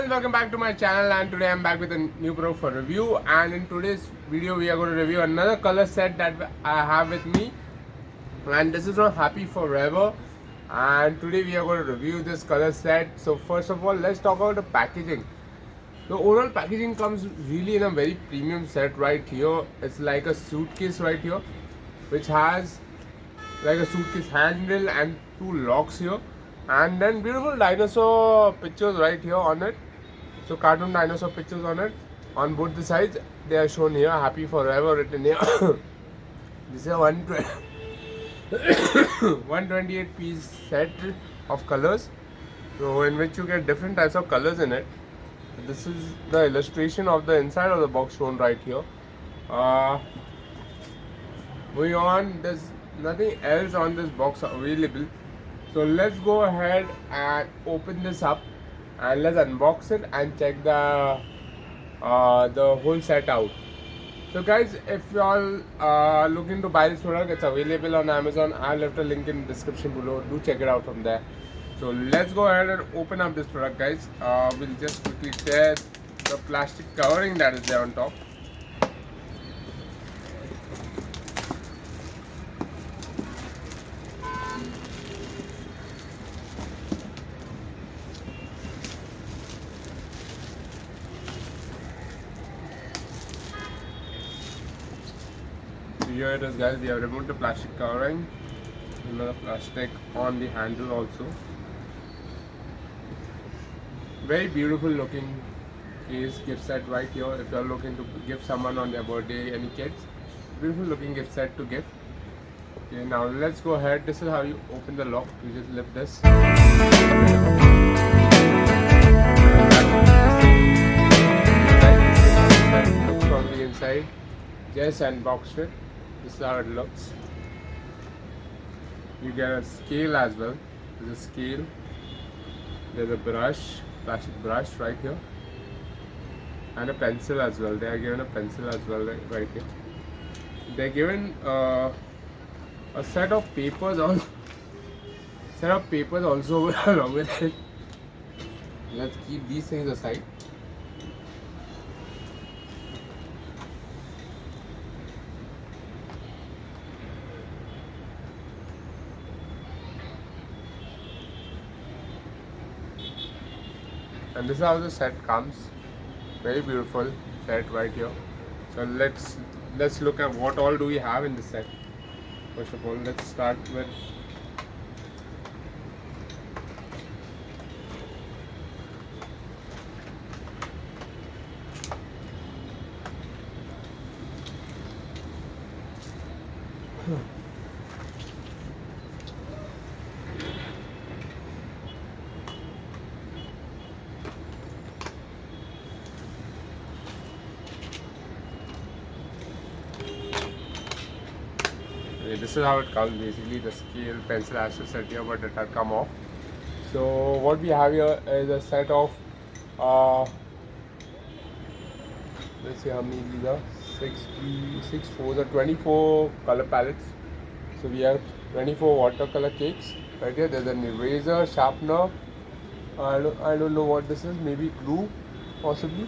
guys, welcome back to my channel, and today I'm back with a new product for review. And in today's video we are going to review another color set that I have with me, and this is from Happy Forever. And today we are going to review this color set. So first of all, let's talk about the packaging. The overall packaging comes really in a very premium set right here. It's like a suitcase right here, which has like a suitcase handle and two locks here, and then beautiful dinosaur pictures right here on it. So cartoon dinosaur pictures on it on both the sides. They are shown here, Happy Forever written here. This is a 128 piece set of colors, so in which you get different types of colors in it. This is the illustration of the inside of the box shown right here. Moving on, there's nothing else on this box available, so let's go ahead and open this up and let's unbox it and check the whole set out. So guys, if you all are looking to buy this product, it's available on Amazon. I'll left a link in the description below. Do check it out from there. So let's go ahead and open up this product, guys. We'll just quickly tear the plastic covering that is there on top. Here it is, guys. We have removed the plastic covering. Another plastic on the handle also. Very beautiful looking case gift set right here. If you are looking to give someone on their birthday, any kids, beautiful looking gift set to give. Okay, now let's go ahead. This is how you open the lock. You just lift this. Looks from the inside. Just unboxed it. This is how it looks. You get a scale as well. There's a scale. There's a brush, plastic brush right here, and a pencil as well. They are given a pencil as well right here. They're given a set of papers on also along with it. Let's keep these things aside. And this is how the set comes. Very beautiful set right here. So let's look at what all do we have in this set. First of all, let's start with this is how it comes. Basically the scale, pencil has to set here, but it had come off. So what we have here is a set of let's see how many these are. 6 4 are 24 color palettes. So we have 24 watercolor cakes right here. There's an eraser, sharpener, I don't know what this is, maybe glue possibly,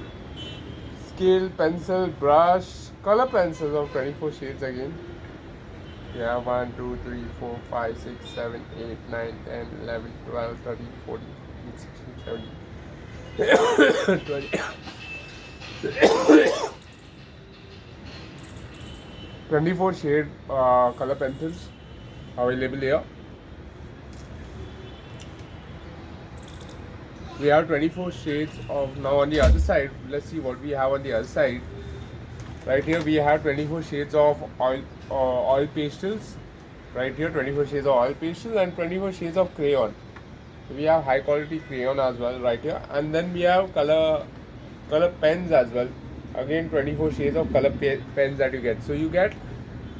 scale, pencil, brush, color pencils of 24 shades again. Yeah, 1 2 3 4 5 6 7 8 9 10 11 12 13 14 15 16 17 20 24 shade color pencils available here. We have 24 shades of. Now on the other side, let's see what we have on the other side. Right here we have 24 shades of oil pastels. Right here 24 shades of oil pastels and 24 shades of crayon. So we have high quality crayon as well right here, and then we have color pens as well. Again 24 shades of color pens that you get. So you get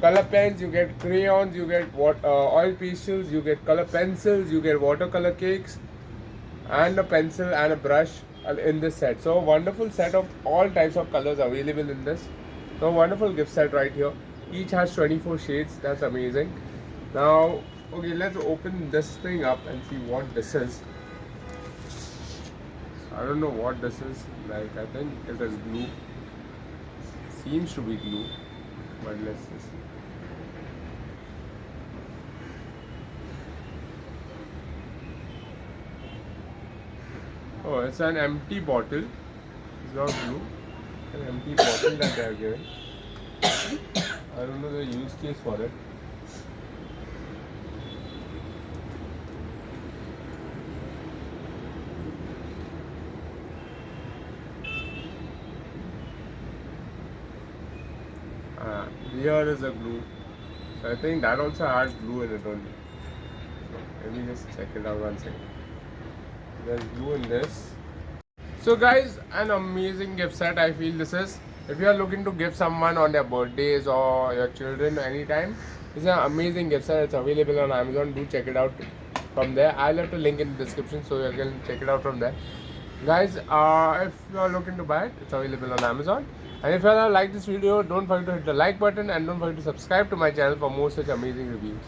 color pens, you get crayons, you get oil pastels, you get color pencils, you get watercolor cakes, and a pencil and a brush in this set. So wonderful set of all types of colors available in this. So wonderful gift set right here. Each has 24 shades. That's amazing. Now, okay, let's open this thing up and see what this is. I don't know what this is. Like, I think it is glue. Seems to be glue, but let's just see. Oh, it's an empty bottle. It's not glue. An empty bottle that they are giving. I don't know the use case for it. Here is a glue. So I think that also had glue in it only. Let me just check it out one second. There's glue in this. So guys, an amazing gift set I feel this is. If you are looking to give someone on their birthdays or your children anytime, it's an amazing gift set. It's available on Amazon. Do check it out from there. I'll have the link in the description so you can check it out from there. Guys, if you are looking to buy it, it's available on Amazon. And if you like this video, don't forget to hit the like button and don't forget to subscribe to my channel for more such amazing reviews.